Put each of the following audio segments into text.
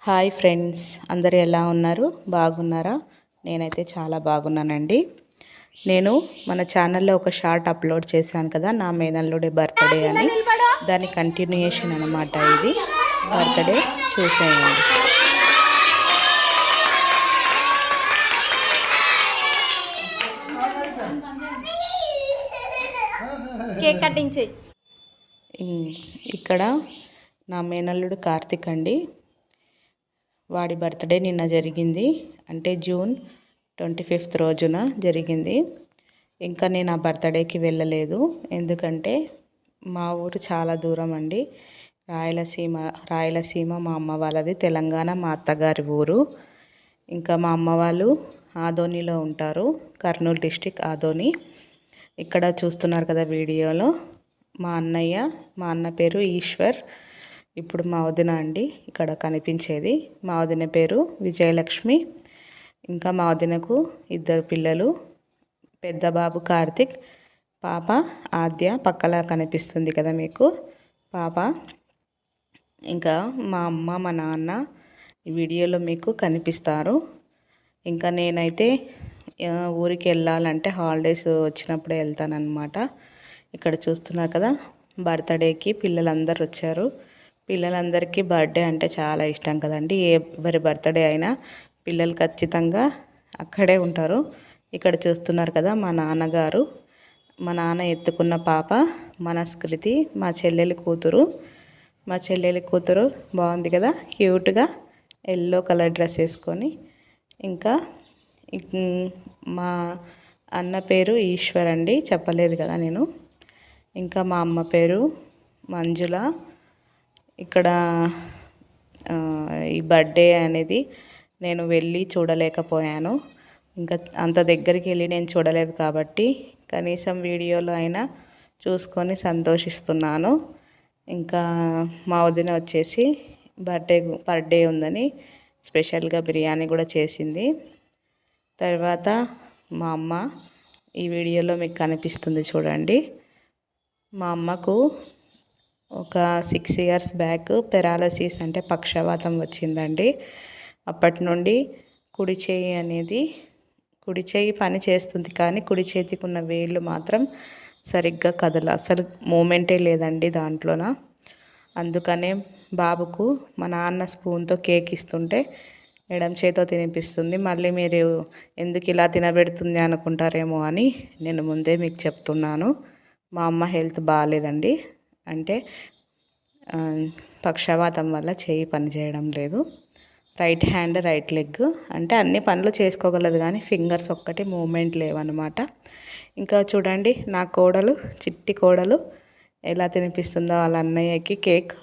Hi friends, అందరూ ఎలా ఉన్నారు? బాగున్నారా? నేనైతే చాలా బాగున్నానండి. నేను మన ఛానల్లో ఒక షార్ట్ అప్లోడ్ చేశాను కదా, నా మేనల్లుడి బర్త్డే అని. దాని కంటిన్యూయేషన్ అనమాట ఇది. బర్త్డే చూసేయండి. కేక్ కటింగ్ చేయి. ఇక్కడ నా మేనల్లుడు కార్తిక్ అండి. వాడి బర్త్డే నిన్న జరిగింది, అంటే జూన్ 25 రోజున జరిగింది. ఇంకా నేను ఆ బర్త్డేకి వెళ్ళలేదు, ఎందుకంటే మా ఊరు చాలా దూరం అండి. రాయలసీమ మా అమ్మ వాళ్ళది, తెలంగాణ మా అత్తగారి ఊరు. ఇంకా మా అమ్మ వాళ్ళు ఆదోనిలో ఉంటారు, కర్నూలు డిస్టిక్ ఆదోని. ఇక్కడ చూస్తున్నారు కదా వీడియోలో, మా అన్న పేరు ఈశ్వర్. ఇప్పుడు మా వదిన అండి ఇక్కడ కనిపించేది. మా వదిన పేరు విజయలక్ష్మి. ఇంకా మా వదినకు 2 పిల్లలు, పెద్ద బాబు కార్తిక్, పాప ఆద్య పక్కలా కనిపిస్తుంది కదా మీకు పాప. ఇంకా మా అమ్మ మా నాన్న ఈ వీడియోలో మీకు కనిపిస్తారు. ఇంకా నేనైతే ఊరికి వెళ్ళాలంటే హాలిడేస్ వచ్చినప్పుడే వెళ్తానన్నమాట. ఇక్కడ చూస్తున్నారు కదా, బర్త్డేకి పిల్లలందరూ వచ్చారు. పిల్లలందరికీ బర్త్డే అంటే చాలా ఇష్టం కదండి. ఎవరి బర్త్డే అయినా పిల్లలు ఖచ్చితంగా అక్కడే ఉంటారు. ఇక్కడ చూస్తున్నారు కదా, మా నాన్న ఎత్తుకున్న పాప మనస్కృతి, మా చెల్లెలి కూతురు బాగుంది కదా, క్యూట్గా ఎల్లో కలర్ డ్రెస్ వేసుకొని. ఇంకా మా అన్న పేరు ఈశ్వర్ అండి, చెప్పలేదు కదా నేను. ఇంకా మా అమ్మ పేరు మంజుల. ఇక్కడ ఈ బర్త్డే అనేది నేను వెళ్ళి చూడలేకపోయాను. ఇంకా అంత దగ్గరికి వెళ్ళి నేను చూడలేదు కాబట్టి కనీసం వీడియోలో అయినా సంతోషిస్తున్నాను. ఇంకా మా వదిన వచ్చేసి బర్త్డే ఉందని స్పెషల్గా బిర్యానీ కూడా చేసింది. తర్వాత మా అమ్మ ఈ వీడియోలో మీకు కనిపిస్తుంది చూడండి. మా అమ్మకు ఒక 6 years బ్యాక్ పెరాలసిస్ అంటే పక్షవాతం వచ్చిందండి. అప్పటి నుండి కుడి చేయి పని చేస్తుంది, కానీ కుడి చేతికి ఉన్న వేళ్ళు మాత్రం సరిగ్గా అసలు మూమెంటే లేదండి దాంట్లోన. అందుకనే బాబుకు మా నాన్న స్పూన్తో కేక్ ఇస్తుంటే ఎడమ చేతితో తినిపిస్తుంది. మళ్ళీ మీరు ఎందుకు ఇలా తినబెడుతుంది అనుకుంటారేమో అని నేను ముందే మీకు చెప్తున్నాను. మా అమ్మ హెల్త్ బాగాలేదండి, అంటే పక్షవాతం వల్ల చేయి పని చేయడం లేదు. రైట్ హ్యాండ్ రైట్ లెగ్ అంటే అన్ని పనులు చేసుకోగలదు, కానీ ఫింగర్స్ ఒక్కటి మూమెంట్ లేవన్నమాట. ఇంకా చూడండి నా చిట్టి కోడలు ఎలా తినిపిస్తుందో వాళ్ళ అన్నయ్యకి కేక్.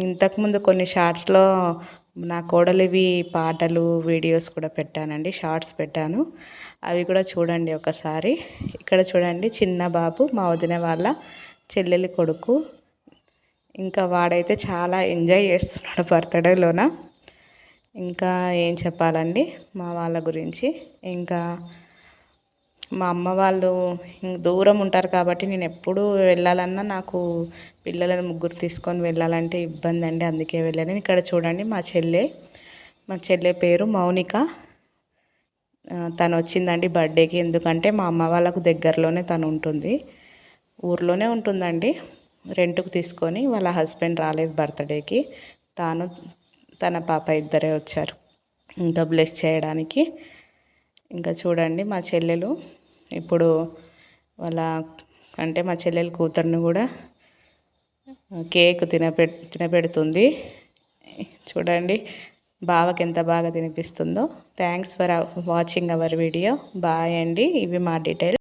ఇంతకుముందు కొన్ని షార్ట్స్లో నా కోడలివి పాటలు వీడియోస్ కూడా పెట్టానండి, షార్ట్స్ పెట్టాను, అవి కూడా చూడండి ఒకసారి. ఇక్కడ చూడండి, చిన్న బాబు మా వదిన వాళ్ళ చెల్లెలి కొడుకు. ఇంకా వాడైతే చాలా ఎంజాయ్ చేస్తున్నాడు బర్త్డేలోన. ఇంకా ఏం చెప్పాలండి మా వాళ్ళ గురించి. ఇంకా మా అమ్మ వాళ్ళు దూరం ఉంటారు కాబట్టి నేను ఎప్పుడు వెళ్ళాలన్నా నాకు పిల్లలను ముగ్గురు తీసుకొని వెళ్ళాలంటే ఇబ్బంది అండి, అందుకే వెళ్ళాను. ఇక్కడ చూడండి మా చెల్లె పేరు మౌనిక. తను వచ్చిందండి బర్త్డేకి, ఎందుకంటే మా అమ్మ వాళ్ళకు దగ్గరలోనే తను ఉంటుంది, ఊర్లోనే ఉంటుందండి. రెంట్కు తీసుకొని వాళ్ళ హస్బెండ్ రాలేదు బర్త్డేకి, తన పాప ఇద్దరే వచ్చారు ఇంకా బ్లెస్ చేయడానికి. ఇంకా చూడండి మా చెల్లెలు ఇప్పుడు మా చెల్లెలు కూతుర్ని కూడా కేక్ తినపెడుతుంది. చూడండి బావకి ఎంత బాగా తినిపిస్తుందో. Thanks for watching our video. Bye అండి. ఇవి మా డీటెయిల్స్.